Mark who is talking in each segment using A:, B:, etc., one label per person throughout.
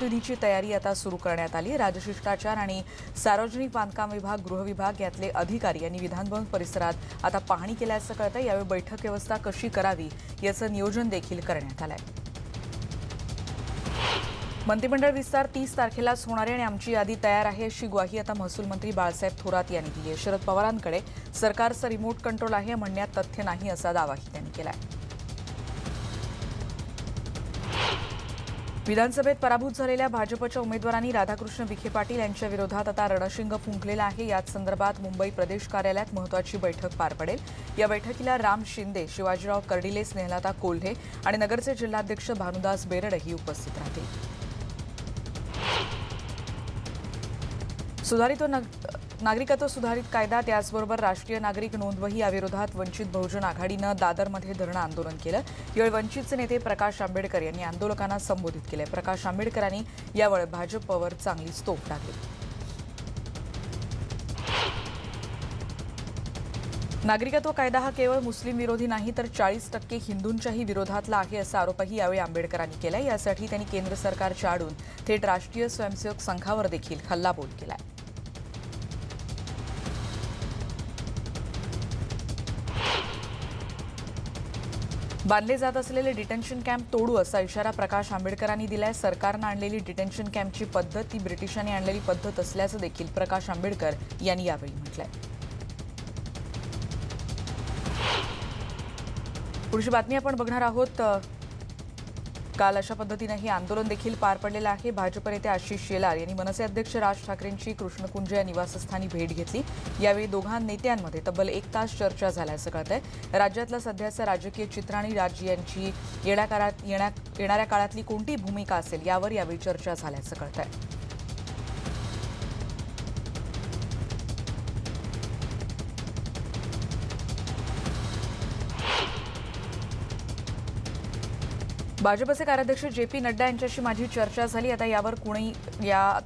A: निधीची तयारी आता सुरू करण्यात आली आहे। राजशिष्टाचार आणि सार्वजनिक बांधकाम विभाग, गृह विभाग यातले अधिकारी यांनी विधानभवन परिसरात आता पाहणी केल्याचं कळतंय। यावेळी बैठक व्यवस्था कशी करावी याचं नियोजन देखील करण्यात आलंय। मंत्रिमंडळ विस्तार 30 तारखेलाच होणार आहे आणि आमची यादी तयार आहे अशी ग्वाही आता महसूल मंत्री बाळासाहेब थोरात यांनी दिली आहे। शरद पवारांकडे सरकारचं रिमोट कंट्रोल आहे म्हणण्यात तथ्य नाही असा दावाही त्यांनी केलाय। विधानसभेत पराभूत झालेल्या भाजपच्या उमेदवारांनी राधाकृष्ण विखे पाटील यांच्या विरोधात आता रणशिंग फुंकलेलं आहे। याच संदर्भात मुंबई प्रदेश कार्यालयात महत्त्वाची बैठक पार पडेल। या बैठकीला राम शिंदे, शिवाजीराव कर्डिले, स्नेहलता कोल्हे आणि नगरचे जिल्हाध्यक्ष भानुदास बेरडही उपस्थित राहतील। नागरिकत्व सुधारित कायदा त्याचबरोबर राष्ट्रीय नागरिक नोंदवही याविरोधात वंचित बहुजन आघाडीनं दादरमध्ये धरणं आंदोलन केलं। यावेळी वंचितचे नेते प्रकाश आंबेडकर यांनी आंदोलकांना संबोधित केले। प्रकाश आंबेडकरांनी यावेळी भाजपवर चांगलीच तोफ डागली। नागरिकत्व कायदा हा केवळ मुस्लिम विरोधी नाही तर 40% हिंदूंच्याही विरोधातला आहे असा आरोपही यावेळी आंबेडकरांनी केला। यासाठी त्यांनी केंद्र सरकारच्या आडून थेट राष्ट्रीय स्वयंसेवक संघावर देखील हल्लाबोल केलाय। बांधले जात असलेले डिटेन्शन कॅम्प तोडू असा इशारा प्रकाश आंबेडकरांनी दिलाय। सरकारनं आणलेली डिटेन्शन कॅम्पची पद्धत ती ब्रिटिशांनी आणलेली पद्धत असल्याचं देखील प्रकाश आंबेडकर यांनी यावेळी म्हटलंय। पुढची बातमी आपण बघणार आहोत। काल अशा पद्धतीने हे आंदोलन देखील पार पडलेलं आहे। भाजप नेते आशिष शेलार यांनी मनसे अध्यक्ष राज ठाकरेंची कृष्णकुंज या निवासस्थानी भेट घेतली। यावेळी दोघां नेत्यांमध्ये तब्बल 1 तास चर्चा झाल्याचं कळतंय। राज्यातलं सध्याचं राजकीय चित्र आणि राज्य यांची येणाऱ्या काळातली कोणती भूमिका असेल यावर यावेळी चर्चा झाल्याचं कळतंय। भाजपचे कार्याध्यक्ष जे.पी. नड्डा यांच्याशी माझी चर्चा झाली। आता यावर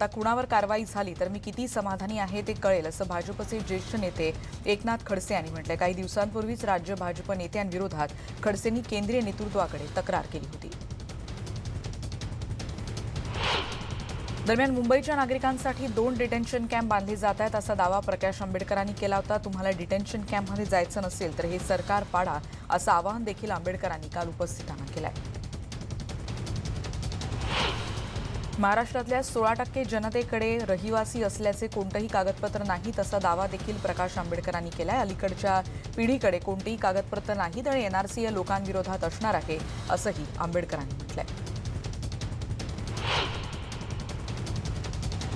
A: कुणावर कारवाई झाली तर मी किती समाधानी आहे ते कळेल असं भाजपचे ज्येष्ठ नेते एकनाथ खडसे यांनी म्हटलंय। काही दिवसांपूर्वीच राज्य भाजप नेत्यांविरोधात खडसेंनी केंद्रीय नेतृत्वाकडे तक्रार केली होती। दरम्यान मुंबईच्या नागरिकांसाठी 2 डिटेन्शन कॅम्प बांधले जात आहेत असा दावा प्रकाश आंबेडकरांनी केला होता। तुम्हाला डिटेन्शन कॅम्पमध्ये जायचं नसेल तर हे सरकार पाडा असं आवाहन देखील आंबेडकरांनी काल उपस्थितांना केलंय। महाराष्ट्रातल्या 16% जनतेकडे रहिवासी असल्याचे कोणतेही कागदपत्र नाहीत असा दावा देखील प्रकाश आंबेडकरांनी केलाय। अलीकडच्या पिढीकडे कोणतेही कागदपत्र नाहीत आणि एनआरसी या लोकांविरोधात असणार आहे असंही आंबेडकरांनी म्हटलंय।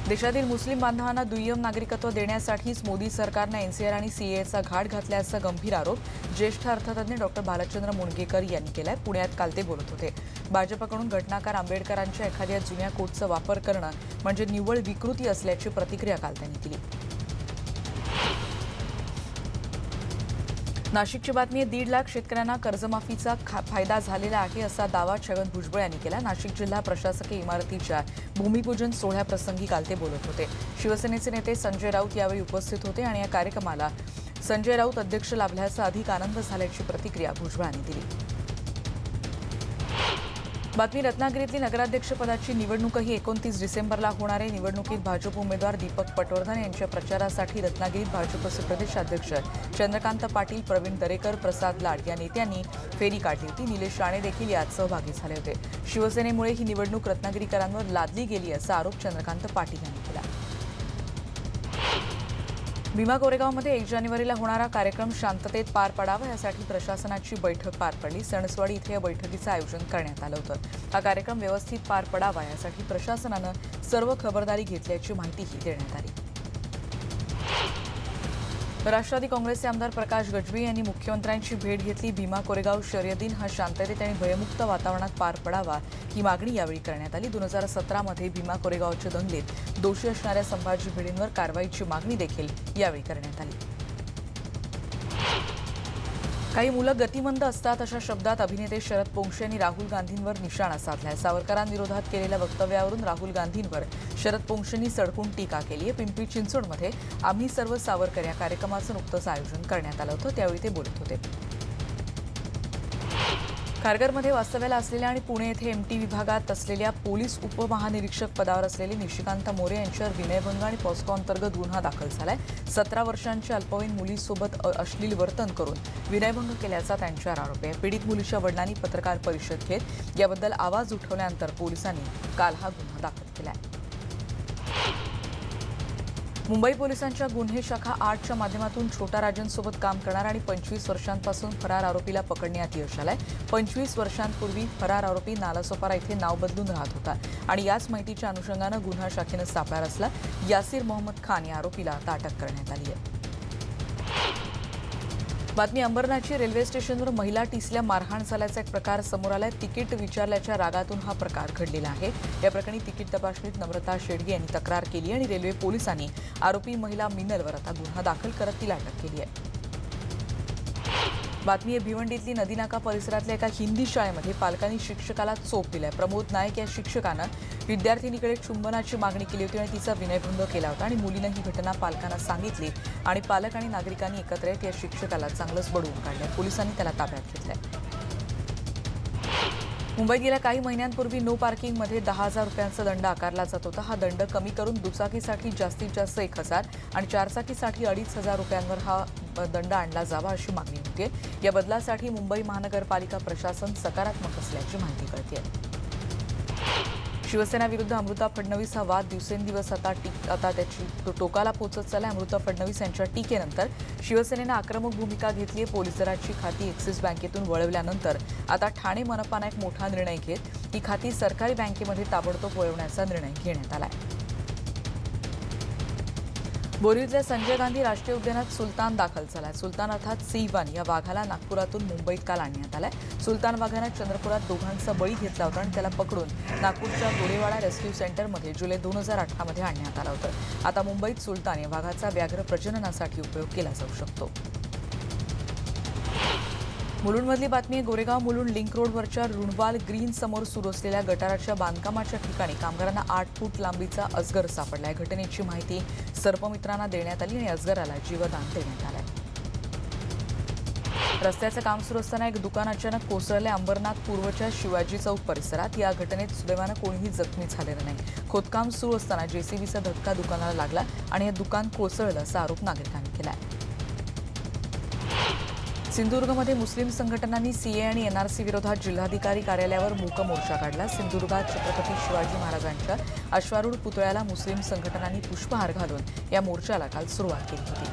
A: देशातील मुस्लिम बांधवांना दुय्यम नागरिकत्व देण्यासाठीच मोदी सरकारनं एनसीआर आणि सीएएचा घाट घातल्याचा गंभीर आरोप ज्येष्ठ अर्थतज्ज्ञ डॉक्टर भालचंद्र मुणगेकर यांनी केलाय। पुण्यात काल ते बोलत होते। भाजपकडून घटनाकार आंबेडकरांच्या एखाद्या जुन्या कोटचा वापर करणं म्हणजे निव्वळ विकृती असल्याची प्रतिक्रिया काल त्यांनी दिली। नाशिकची बातमी आहे। 1.5 लाख शेतकऱ्यांना कर्जमाफीचा फायदा झालेला आहे असा दावा छगन भुजबळ यांनी केला। नाशिक जिल्हा प्रशासकीय इमारतीच्या भूमिपूजन सोहळ्याप्रसंगी काल ते बोलत होते। शिवसेनेचे नेते संजय राऊत यावेळी उपस्थित होते आणि या कार्यक्रमाला संजय राऊत अध्यक्ष लाभल्याचा अधिक आनंद झाल्याची प्रतिक्रिया भुजबळांनी दिली। बातमी रत्नागिरीतली नगराध्यक्षपदाची निवडणूकही 29 डिसेंबरला होणार आहे। निवडणुकीत भाजप उमेदवार दीपक पटवर्धन यांच्या प्रचारासाठी रत्नागिरीत भाजपचे प्रदेशाध्यक्ष चंद्रकांत पाटील, प्रवीण दरेकर, प्रसाद लाड या नेत्यांनी फेरी काढली होती। निलेश राणे देखील यात सहभागी झाले होते। शिवसेनेमुळे ही निवडणूक रत्नागिरीकरांवर लादली गेली असा आरोप चंद्रकांत पाटील यांनी केला। भीमा कोरेगावमध्ये 1 जानेवारीला होणारा कार्यक्रम शांततेत पार पडावा यासाठी प्रशासनाची बैठक पार पडली। सणसवाडी इथे या बैठकीचं आयोजन करण्यात आलं होतं। हा कार्यक्रम व्यवस्थित पार पडावा यासाठी प्रशासनानं सर्व खबरदारी घेतल्याची माहितीही देण्यात आली। राष्ट्रवादी काँग्रेसचे आमदार प्रकाश गजबे यांनी मुख्यमंत्र्यांची भेट घेतली। भीमा कोरेगाव शर्यतीन हा शांततेत आणि भयमुक्त वातावरणात पार पडावा ही मागणी यावेळी करण्यात आली। 2017मध्ये भीमा कोरेगावच्या दंगलीत दोषी असणाऱ्या संभाजी भिडेंवर कारवाईची मागणी देखील यावेळी करण्यात आली। काही मुलं गतिमंद असतात अशा शब्दात अभिनेते शरद पोंक्षे यांनी राहुल गांधींवर निशाणा साधलाय। सावरकरांविरोधात केलेल्या वक्तव्यावरून राहुल गांधींवर शरद पोंक्षेंनी सडकून टीका केली आहे। पिंपरी चिंचवडमध्ये आम्ही सर्व सावरकर या कार्यक्रमाचं नुकतंच आयोजन करण्यात आलं होतं, त्यावेळी ते बोलत होते। खारघरमध्ये वास्तव्याला असलेल्या आणि पुणे येथे एमटी विभागात असलेल्या पोलीस उपमहानिरीक्षक पदावर असलेले निशिकांत मोरे यांच्यावर विनयभंग आणि पॉस्को अंतर्गत गुन्हा दाखल झालाय. 17 वर्षांच्या अल्पवयीन मुलीसोबत अश्लील वर्तन करून विनयभंग केल्याचा त्यांच्यावर आरोप आहे. पीडित मुलीच्या वडिलांनी पत्रकार परिषद घेत याबद्दल आवाज उठवल्यानंतर पोलिसांनी काल हा गुन्हा दाखल केला. मुंबई पोलिसांच्या गुन्हे शाखा 8च्या माध्यमातून छोटा राजनसोबत काम करणार आणि 25 वर्षांपासून फरार आरोपीला पकडण्यात यश आलंय. 25 वर्षांपूर्वी फरार आरोपी नालासोपारा इथे नाव बदलून राहत होता आणि याच माहितीच्या अनुषंगानं गुन्हा शाखेनं सापळा रचला. यासीर मोहम्मद खान या आरोपीला आता अटक करण्यात आली आहे. बातमी अंबरनाथची. रेल्वे स्टेशनवर महिला टीसीला मारहाण झाल्याचा एक प्रकार समोर आलाय. तिकीट विचारल्याच्या रागातून हा प्रकार घडलेला आहे. या प्रकरणी तिकीट तपासणीत नम्रता शेडगे यांनी तक्रार केली आणि रेल्वे पोलिसांनी आरोपी महिला मिनलवर आता गुन्हा दाखल करत तिला अटक केली आहे. बातमी आहे भिवंडीतली नदीनाका परिसरातल्या एका हिंदी शाळेमध्ये पालकांनी शिक्षकाला चोप दिलाय. प्रमोद नाईक या शिक्षकानं विद्यार्थिनीकडे चुंबनाची मागणी केली होती आणि तिचा विनयभंग केला होता आणि मुलीनं ही घटना पालकांना सांगितली आणि पालक आणि नागरिकांनी एकत्र येत या शिक्षकाला चांगलंच बडवून काढलंय. पोलिसांनी त्याला ताब्यात घेतलंय. मुंबईत गेल्या काही महिन्यांपूर्वी नो पार्किंगमध्ये 10,000 रुपयांचा दंड आकारला जात होता. हा दंड कमी करून दुचाकीसाठी जास्तीत जास्त 1,000 आणि चारचाकीसाठी 2,500 रुपयांवर हा दंड आणला जावा अशी मागणी होती. या बदलासाठी मुंबई महानगरपालिका प्रशासन सकारात्मक असल्याची माहिती कळते. शिवसेना विरुद्ध अमृता फडणवीस हा वाद दिवसेंदिवस आता त्याची टोकाला पोहोचत चालला. अमृता फडणवीस यांच्या टीकेनंतर शिवसेनेनं आक्रमक भूमिका घेतली आहे. पोलीस दलाची खाती ॲक्सिस बँकेतून वळवल्यानंतर आता ठाणे मनपानं एक मोठा निर्णय घेत ही खाती सरकारी बँकेमध्ये ताबडतोब वळवण्याचा निर्णय घेण्यात आला आहे. बोरिवलीतल्या संजय गांधी राष्ट्रीय उद्यानात सुलतान दाखल झालाय. सुलतान अर्थात C1 या वाघाला नागपुरातून मुंबईत काल आणण्यात आलाय. सुलतान वाघानं चंद्रपुरात दोघांचा बळी घेतला होता आणि त्याला पकडून नागपूरच्या गोरेवाडा रेस्क्यू सेंटरमध्ये जुलै 2018 मध्ये आणण्यात आलं होतं. आता मुंबईत सुलतान या वाघाचा व्याघ्र प्रजननासाठी उपयोग केला जाऊ शकतो. मुलुंडमधली बातमी आहे. गोरेगाव मुलुंड लिंक रोडवरच्या रुणवाल ग्रीन समोर सुरू असलेल्या गटाराच्या बांधकामाच्या ठिकाणी कामगारांना 8 फूट लांबीचा अजगर सापडला आहे. घटनेची माहिती सर्पमित्रांना देण्यात आली आणि अजगराला जीवदान देण्यात आलं. रस्त्याचं काम सुरू असताना एक दुकान अचानक कोसळले. अंबरनाथ पूर्वच्या शिवाजी चौक परिसरात. या घटनेत सुदैवानं कोणीही जखमी झालेलं नाही. खोदकाम सुरू असताना JCBचा धक्का दुकानाला लागला आणि हे दुकान कोसळलं असा आरोप नागरिकांनी केला आहे. सिंधुदुर्गमध्ये मुस्लिम संघटनांनी CA आणि NRC विरोधात जिल्हाधिकारी कार्यालयावर मूक मोर्चा काढला. सिंधुदुर्गात छत्रपती शिवाजी महाराजांच्या अश्वारूढ पुतळ्याला मुस्लिम संघटनांनी पुष्पहार घालून या मोर्चाला काल सुरुवात केली होती.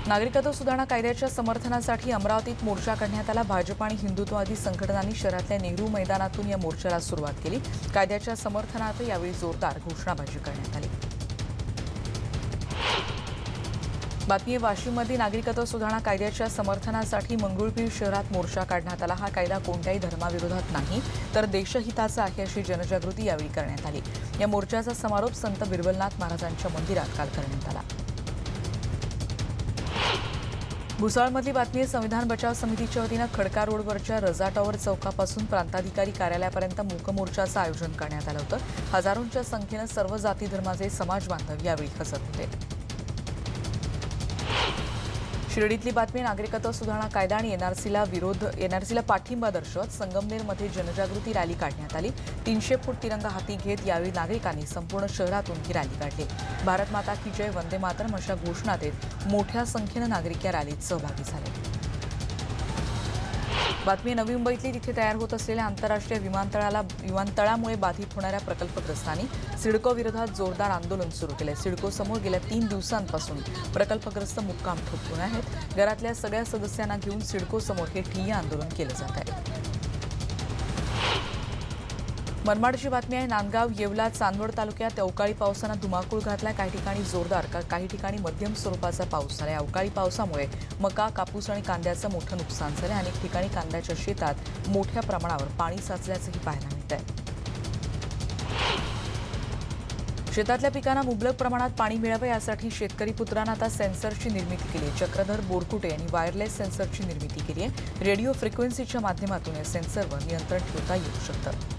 A: नागरिकत्व सुधारणा कायद्याच्या समर्थनासाठी अमरावतीत मोर्चा काढण्यात आला. भाजप आणि हिंदुत्ववादी संघटनांनी शहरातल्या नेहरू मैदानातून या मोर्चाला सुरुवात केली. कायद्याच्या समर्थनार्थ यावेळी जोरदार घोषणाबाजी करण्यात आली. बातमी आहे वाशिममध्ये नागरिकत्व सुधारणा कायद्याच्या समर्थनासाठी मंगरुळपीर शहरात मोर्चा काढण्यात आला. हा कायदा कोणत्याही धर्माविरोधात नाही तर देशहिताचा आहे अशी जनजागृती यावेळी करण्यात आली. या मोर्चाचा समारोप संत बिरबलनाथ महाराजांच्या मंदिरात काल करण्यात आला. भुसावळमधली बातमी आहे. संविधान बचाव समितीच्या वतीनं खडका रोडवरच्या रजा टॉवर चौकापासून प्रांताधिकारी कार्यालयापर्यंत मूक मोर्चाचं आयोजन करण्यात आलं होतं. हजारोंच्या संख्येनं सर्व जाती धर्माचे समाज बांधव यावेळी हजर होते. शिर्डीतली बातमी. नागरिकत्व सुधारणा कायदा आणि NRCला पाठिंबा दर्शवत संगमनेरमध्ये जनजागृती रॅली काढण्यात आली. 300 फूट तिरंगा हाती घेत यावेळी नागरिकांनी संपूर्ण शहरातून ही रॅली काढली. भारत माता की जय, वंदे मातरम अशा घोषणा देत मोठ्या संख्येनं नागरिक या रॅलीत सहभागी झाले. बातमी नवी मुंबईतली. तिथे तयार होत असलेल्या आंतरराष्ट्रीय विमानतळामुळे बाधित होणाऱ्या प्रकल्पग्रस्तांनी सिडको विरोधात जोरदार आंदोलन सुरू केले. सिडको समोर गेल्या 3 दिवसांपासून प्रकल्पग्रस्त मुक्काम ठोकून आहेत. घरातल्या सगळ्या सदस्यांना घेऊन सिडको समोर हे ठिय्या आंदोलन केलं जात आहे. मनमाडची बातमी आहे. नांदगाव, येवला, चांदवड तालुक्यात अवकाळी पावसानं धुमाकूळ घातला. काही ठिकाणी जोरदार काही ठिकाणी मध्यम स्वरूपाचा पाऊस झाला. अवकाळी पावसामुळे मका, कापूस आणि कांद्याचं मोठं नुकसान झालं. अनेक ठिकाणी कांद्याच्या शेतात मोठ्या प्रमाणावर पाणी साचल्याचंही पाहायला मिळत आहे. शेतातल्या पिकांना मुबलक प्रमाणात पाणी मिळावं यासाठी शेतकरी पुत्रांना आता सेन्सरची निर्मिती केली आहे. चक्रधर बोरकुटे यांनी वायरलेस सेन्सरची निर्मिती केली आहे. रेडिओ फ्रिक्वेन्सीच्या माध्यमातून या सेन्सरवर नियंत्रण ठेवता येऊ शकतं.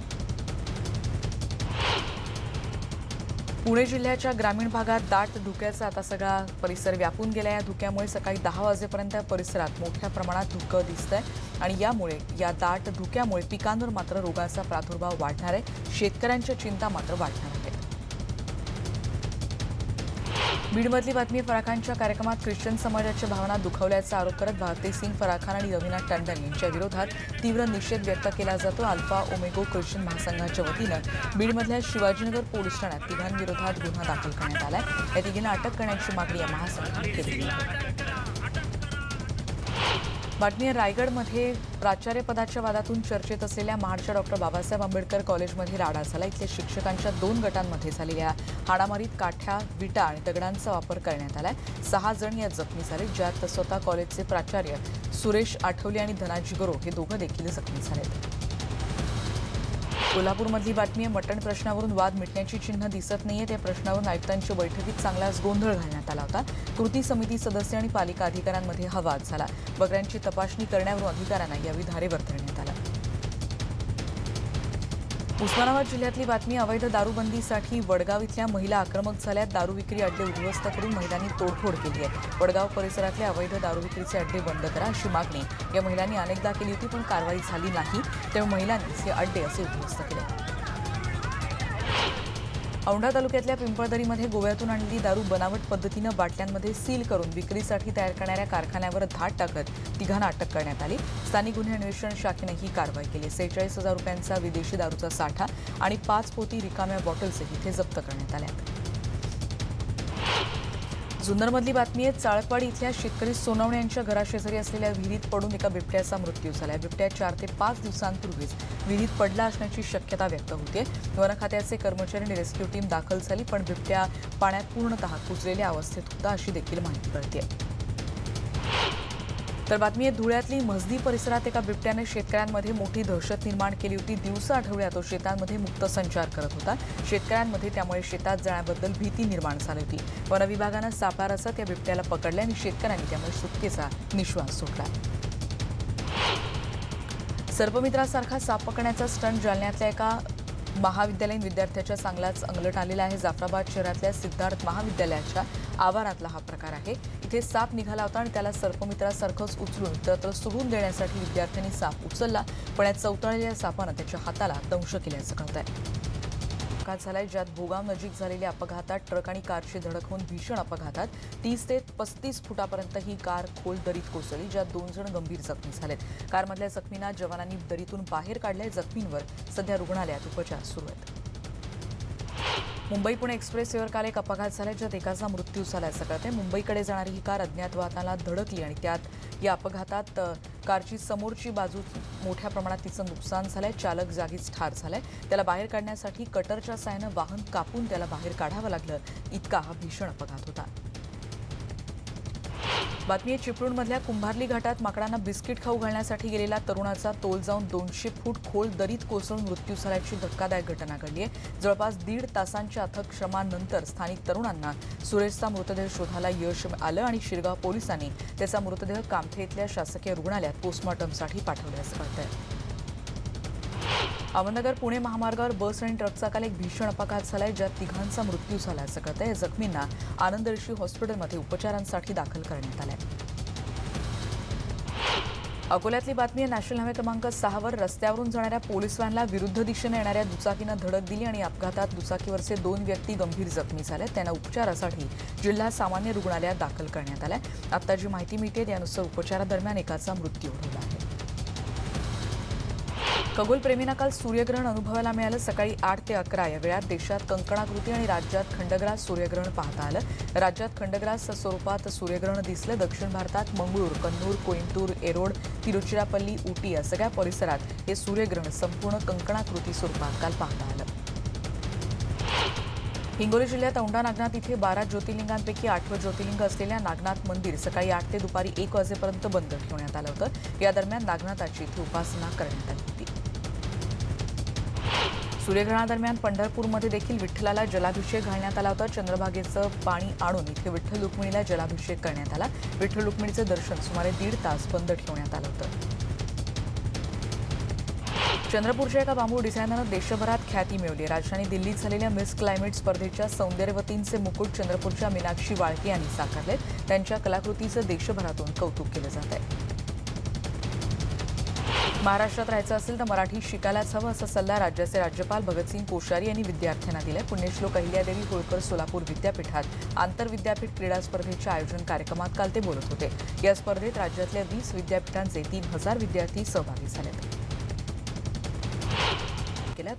A: पुणे जिल्ह्याच्या ग्रामीण भागात दाट धुक्याचा आता सगळा परिसर व्यापून गेला. या धुक्यामुळे सकाळी 10 वाजेपर्यंत परिसरात मोठ्या प्रमाणात धुकं दिसतंय आणि यामुळे या दाट धुक्यामुळे पिकांवर मात्र रोगाचा प्रादुर्भाव वाढणार आहे. शेतकऱ्यांच्या चिंता मात्र वाढणार आहेत. बीडमधली बातमी. फराखानच्या कार्यक्रमात ख्रिश्चन समाजाच्या भावना दुखावल्याचा आरोप करत भारती सिंग, फराखान आणि रवीना टंडन यांच्या विरोधात तीव्र निषेध व्यक्त केला जातो. अल्फा ओमेगो ख्रिश्चन महासंघाच्या वतीनं बीडमधल्या शिवाजीनगर पोलीस ठाण्यात तिघांविरोधात गुन्हा दाखल करण्यात आलाय. या तिघींना अटक करण्याची मागणी या महासंघाने केली आहे. बातमी आहे. रायगडमध्ये प्राचार्यपदाच्या वादातून चर्चेत असलेल्या महाडच्या डॉक्टर बाबासाहेब आंबेडकर कॉलेजमध्ये राडा झाला. इथल्या शिक्षकांच्या 2 गटांमध्ये झालेल्या हाणामारीत काठ्या, विटा आणि दगडांचा वापर करण्यात आलाय. 6 जण यात जखमी झाले, ज्यात स्वतः कॉलेजचे प्राचार्य सुरेश आठवले आणि धनाजी गरो हे दोघं देखील जखमी झालेत. कोल्हापूरमधली बातमी आहे. मटण प्रश्नावरून वाद मिटण्याची चिन्ह दिसत नाहीये. त्या प्रश्नावरून आयुक्तांच्या बैठकीत चांगलाच गोंधळ घालण्यात आला होता. कृती समिती सदस्य आणि पालिका अधिकाऱ्यांमध्ये हा वाद झाला. बकऱ्यांची तपासणी करण्यावरून अधिकाऱ्यांना यावेळी धारेवर धरण्यात आला. उस्मानाबाद जिल्ह्यातली बातमी. अवैध दारूबंदीसाठी वडगाव इथल्या महिला आक्रमक झाल्यात. दारू विक्री अड्डे उद्ध्वस्त करून महिलांनी तोडफोड केली आहे. वडगाव परिसरातले अवैध दारू विक्रीचे अड्डे बंद करा अशी मागणी या महिलांनी अनेकदा केली होती, पण कारवाई झाली नाही. त्यामुळे महिलांनीच हे अड्डे असे उद्ध्वस्त केले. औंढा तालुक्यातल्या पिंपळदरीमध्ये गोव्यातून आणलेली दारू बनावट पद्धतीनं बाटल्यांमध्ये सील करून विक्रीसाठी तयार करणाऱ्या कारखान्यावर धाड टाकत तिघांना अटक करण्यात आली. स्थानिक गुन्हे अन्वेषण शाखेने ही कारवाई केली. 46,000 रुपयांचा विदेशी दारूचा साठा आणि 5 पोती रिकाम्या बॉटल्सही इथे जप्त करण्यात आल्या. जुन्नरमधली बातमी आहे. चाळकवाडी इथल्या शेतकरी सोनवणे यांच्या घराशेजारी असलेल्या विहिरीत पडून एका बिबट्याचा मृत्यू झाला. बिबट्या 4 ते 5 दिवसांपूर्वीच विहिरीत पडला असण्याची शक्यता व्यक्त होते. वन खात्याचे कर्मचारी आणि रेस्क्यू टीम दाखल झाली, पण बिबट्या पाण्यात पूर्णतः कुजलेल्या अवस्थेत होता अशी देखील माहिती कळते. तर बातमी आहे. धुळ्यातली मजदी परिसरात एका बिबट्याने शेतकऱ्यांमध्ये मोठी दहशत निर्माण केली होती. दिवसा आढळल्या तो शेतांमध्ये मुक्त संचार करत होता. शेतकऱ्यांमध्ये त्यामुळे शेतात जाण्याबद्दल भीती निर्माण झाली होती. वन विभागानं सापळा रचत त्या बिबट्याला पकडले आणि शेतकऱ्यांनी त्यामुळे सुटकेचा निश्वास सोडला. सर्पमित्रासारखा साप पकडण्याचा स्टंट जालन्यातल्या एका महाविद्यालयीन विद्यार्थ्याच्या चांगलाच अंगलट आलेला आहे. जाफराबाद शहरातल्या सिद्धार्थ महाविद्यालयाच्या आवारातला हा प्रकार आहे. इथे साप निघाला होता आणि त्याला सर्पमित्रासारखंच उचलून इतरत्र सोडून देण्यासाठी विद्यार्थ्यांनी साप उचलला, पण या चवताळलेल्या सापानं त्याच्या हाताला दंश केल्याचं कळतंय. अपघात झालाय, ज्यात भोगाव नजीक झालेल्या अपघातात ट्रक आणि कारची धडक होऊन भीषण अपघातात 30 ते 35 फुटापर्यंत ही कार खोल दरीत कोसळली, ज्यात 2 जण गंभीर जखमी झालेत. कारमधल्या जखमींना जवानांनी दरीतून बाहेर काढले. जखमींवर सध्या रुग्णालयात उपचार सुरू आहेत. मुंबई पुणे एक्सप्रेसवेवर काल एक अपघात झाला, ज्यात एकाचा मृत्यू झाल्याचं कळतंय. मुंबईकडे जाणारी ही कार अज्ञात वाहनाला धडकली आणि त्यात या अपघातात कारची समोरची बाजू मोठ्या प्रमाणात तिचं नुकसान झालंय. चालक जागीच ठार झालाय. त्याला बाहेर काढण्यासाठी कटरच्या साहाय्यानं वाहन कापून त्याला बाहेर काढावं लागलं. इतका हा भीषण अपघात होता. बातमी आहे. चिपळूणमधल्या कुंभारली घाटात माकडांना बिस्किट खाऊ घालण्यासाठी गेलेला तरुणाचा तोल जाऊन 200 फूट खोल दरीत कोसळून मृत्यू झाल्याची धक्कादायक घटना घडली आहे. जवळपास 1.5 तासांच्या अथक श्रमानंतर स्थानिक तरुणांना सुरेशचा मृतदेह शोधायला यश आलं आणि शिरगाव पोलिसांनी त्याचा मृतदेह कामथे इथल्या शासकीय रुग्णालयात पोस्टमॉर्टमसाठी पाठवल्याचं कळतंय. अहमदनगर पुणे महामार्गावर बस आणि ट्रकचा काल एक भीषण अपघात झालाय, ज्यात तिघांचा मृत्यू झाल्याचं कळतंय. जखमींना आनंद ऋषी हॉस्पिटलमध्ये उपचारांसाठी दाखल करण्यात आलंय. अकोल्यातली बातमी आहे. नॅशनल हायवे क्रमांक 6 रस्त्यावरून जाणाऱ्या पोलीस व्हॅनला विरुद्ध दिशेने येणाऱ्या दुचाकीनं धडक दिली आणि अपघातात दुचाकीवरचे 2 व्यक्ती गंभीर जखमी झाले. त्यांना उपचारासाठी जिल्हा सामान्य रुग्णालयात दाखल करण्यात आलंय. आता जी माहिती मिळते त्यानुसार उपचारादरम्यान एकाचा मृत्यू झाला आहे. खगोलप्रेमींना काल सूर्यग्रहण अनुभवायला मिळालं. सकाळी 8 ते 11 या वेळात देशात कंकणाकृती आणि राज्यात खंडग्रास सूर्यग्रहण पाहता आलं. राज्यात खंडग्रास स्वरूपात सूर्यग्रहण दिसलं. दक्षिण भारतात मंगळूर, कन्नूर, कोईम्बतूर, एरोड, तिरुचिरापल्ली, उटी या सगळ्या परिसरात हे सूर्यग्रहण संपूर्ण कंकणाकृती स्वरूपात काल पाहता आलं. हिंगोली जिल्ह्यात औंढा नागनाथ इथे 12 ज्योतिर्लिंगांपैकी 8वं ज्योतिर्लिंग असलेल्या नागनाथ मंदिर सकाळी 8 ते दुपारी 1 वाजेपर्यंत बंद ठेवण्यात आलं होतं. या दरम्यान नागनाथाची इथे उपासना करण्यात आली होती. सूर्यग्रहणादरम्यान पंढरपूरमध्ये देखील विठ्ठलाला जलाभिषेक घालण्यात आला होता. चंद्रभागेचं पाणी आणून इथे विठ्ठल रुक्मिणीला जलाभिषेक करण्यात आला. विठ्ठल रुक्मिणीचं दर्शन सुमारे 1.5 तास बंद ठेवण्यात आलं होतं. चंद्रपूरच्या एका बांबू डिझायनरनं देशभरात ख्याती मिळवली. राजधानी दिल्लीत झालेल्या मिस क्लायमेट स्पर्धेच्या सौंदर्यवतींचे मुकुट चंद्रपूरच्या मीनाक्षी वाळके यांनी साकारले. त्यांच्या कलाकृतीचं देशभरातून कौतुक केलं जात आहे. महाराष्ट्रात राहायचं असेल तर मराठी शिकायलाच हवं असा सल्ला राज्याचे राज्यपाल भगतसिंग कोश्यारी यांनी विद्यार्थ्यांना दिलाय. पुण्यश्लोक अहिल्यादेवी होळकर सोलापूर विद्यापीठात आंतरविद्यापीठ क्रीडा स्पर्धेच्या आयोजन कार्यक्रमात काल ते बोलत होते. या स्पर्धेत राज्यातल्या 20 विद्यापीठांचे 3000 विद्यार्थी सहभागी झालेत.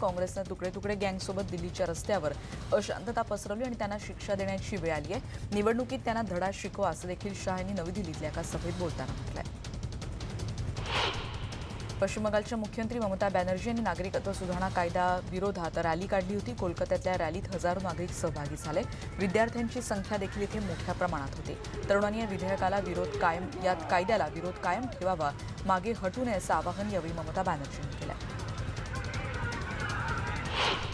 A: काँग्रेसनं तुकडे तुकडे गँगसोबत दिल्लीच्या रस्त्यावर अशांतता पसरवली आणि त्यांना शिक्षा देण्याची वेळ आली आहे. निवडणुकीत त्यांना धडा शिकवा असं देखील शाह यांनी नवी दिल्लीतल्या एका सभेत बोलताना म्हटलंय. पश्चिम बंगालच्या मुख्यमंत्री ममता बॅनर्जी यांनी नागरिकत्व सुधारणा कायदा विरोधात रॅली काढली होती. कोलकात्यातल्या रॅलीत हजारो नागरिक सहभागी झाले. विद्यार्थ्यांची संख्या देखील इथे मोठ्या प्रमाणात होती. तरुणांनी या कायद्याला विरोध कायम ठेवावा, मागे हटू नये असं आवाहन यावेळी ममता बॅनर्जींनी केलं.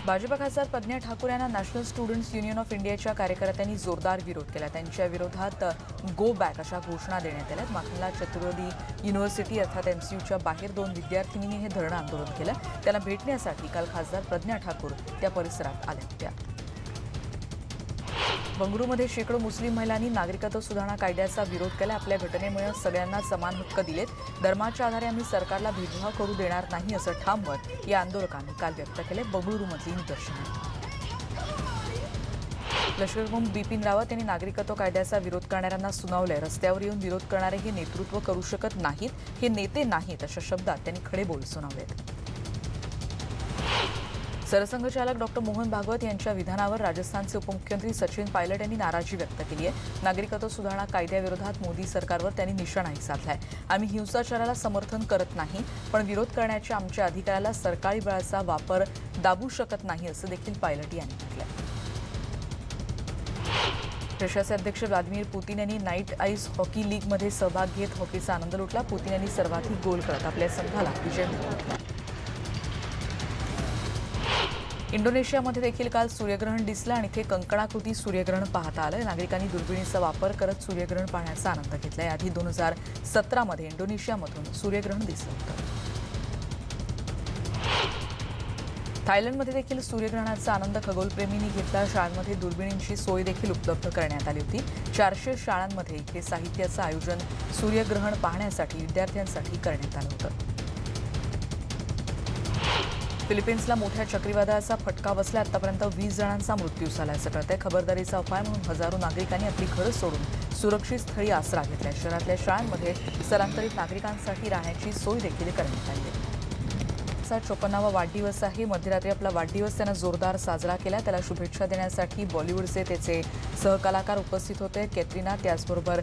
A: भाजप खासदार प्रज्ञा ठाकूर यांना नॅशनल स्टुडंट्स युनियन ऑफ इंडियाच्या कार्यकर्त्यांनी जोरदार विरोध केला. त्यांच्या विरोधात गो बॅक अशा घोषणा देण्यात आल्या. माखनला चतुर्वेदी युनिव्हर्सिटी अर्थात MCUच्या बाहेर 2 विद्यार्थिनींनी हे धरणं आंदोलन केलं. त्यांना भेटण्यासाठी काल खासदार प्रज्ञा ठाकूर त्या परिसरात आल्या होत्या. बंगळुरूमध्ये शेकडो मुस्लिम महिलांनी नागरिकत्व सुधारणा कायद्याचा विरोध केला. आपल्या घटनेमुळे सगळ्यांना समान हक्क दिलेत. धर्माच्या आधारे आम्ही सरकारला भेदभाव करू देणार नाही असं ठाम मत या आंदोलकांनी काल व्यक्त केले. बंगळुरूमधली निदर्शनं. लष्करप्रमुख बिपिन रावत यांनी नागरिकत्व कायद्याचा विरोध करणाऱ्यांना सुनावलंय. रस्त्यावर येऊन विरोध करणारे हे नेतृत्व करू शकत नाहीत, हे नेते नाहीत अशा शब्दात त्यांनी खडे बोल सुनावलेत. सरसंघचालक डॉक्टर मोहन भागवत यांच्या विधानावर राजस्थानचे उपमुख्यमंत्री सचिन पायलट यांनी नाराजी व्यक्त केली आहे. नागरिकत्व सुधारणा कायद्याविरोधात मोदी सरकारवर त्यांनी निशाणाही साधलाय. आम्ही हिंसाचाराला समर्थन करत नाही, पण विरोध करण्याच्या आमच्या अधिकाराला सरकारी बळाचा वापर दाबू शकत नाही असं देखील पायलट यांनी म्हटलंय. रशियाचे अध्यक्ष व्लादिमीर पुतीन यांनी नाईट आईस हॉकी लीगमध्ये सहभाग घेत हॉकीचा आनंद लुटला. पुतीन यांनी सर्वाधिक गोल करत आपल्या संघाला विजय मिळवला. इंडोनेशियामध्ये देखील काल सूर्यग्रहण दिसलं आणि इथे कंकणाकृती सूर्यग्रहण पाहता आलं. नागरिकांनी दुर्बिणीचा वापर करत सूर्यग्रहण पाहण्याचा आनंद घेतला. याआधी 2017मध्ये इंडोनेशियामधून सूर्यग्रहण दिसलं होतं. थायलंडमध्ये देखील सूर्यग्रहणाचा आनंद खगोलप्रेमींनी घेतला. शाळांमध्ये दुर्बिणींची सोय देखील उपलब्ध करण्यात आली होती. 400 शाळांमध्ये इथे साहित्याचं आयोजन सूर्यग्रहण पाहण्यासाठी विद्यार्थ्यांसाठी करण्यात आलं होतं. फिलिपिन्सला मोठ्या चक्रीवादळाचा फटका बसला. आतापर्यंत 20 जणांचा मृत्यू झाला असं कळतंय. खबरदारीचा उपाय म्हणून हजारो नागरिकांनी आपली घरं सोडून सुरक्षित स्थळी आसरा घेतला. शहरातल्या शाळांमध्ये स्थलांतरित नागरिकांसाठी राहण्याची सोय देखील करण्यात आली आहे. 54वा वाढदिवस आहे. मध्यरात्री आपला वाढदिवस त्यानं जोरदार साजरा केला. त्याला शुभेच्छा देण्यासाठी बॉलिवूडचे त्याचे सहकलाकार उपस्थित होते. कॅटरीना, त्याचबरोबर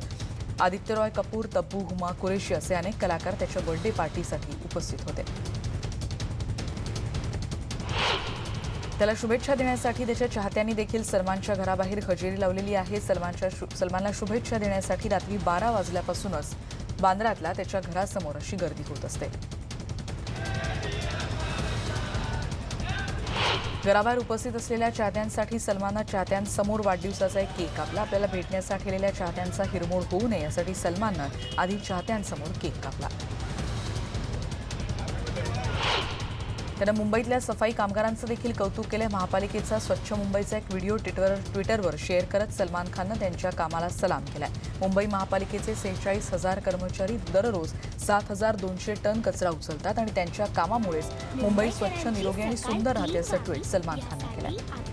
A: आदित्य रॉय कपूर, तब्बू, हुमा कुरेशी असे अनेक कलाकार त्याच्या बर्थडे पार्टीसाठी उपस्थित होते. त्याला शुभेच्छा देण्यासाठी त्याच्या चाहत्यांनी देखील सलमानच्या घराबाहेर हजेरी लावलेली आहे. सलमानला शुभेच्छा देण्यासाठी रात्री 12 वाजल्यापासूनच बांद्रातल्या त्याच्या घरासमोर अशी गर्दी होत असते. घराबाहेर उपस्थित असलेल्या चाहत्यांसाठी सलमाननं चाहत्यांसमोर वाढदिवसाचा एक केक कापला. आपल्याला भेटण्यासाठी आलेल्या चाहत्यांचा हिरमोड होऊ नये यासाठी सलमाननं आधी चाहत्यांसमोर केक कापला. त्यानं मुंबईतल्या सफाई कामगारांचं देखील कौतुक केलं. महापालिकेचा स्वच्छ मुंबईचा एक व्हिडिओ ट्विटरवर शेअर करत सलमान खाननं त्यांच्या कामाला सलाम केलाय. मुंबई महापालिकेचे 46,000 कर्मचारी दररोज 7,200 टन कचरा उचलतात आणि त्यांच्या कामामुळेच मुंबई स्वच्छ, निरोगी आणि सुंदर राहते असं ट्विट सलमान खाननं केलंय.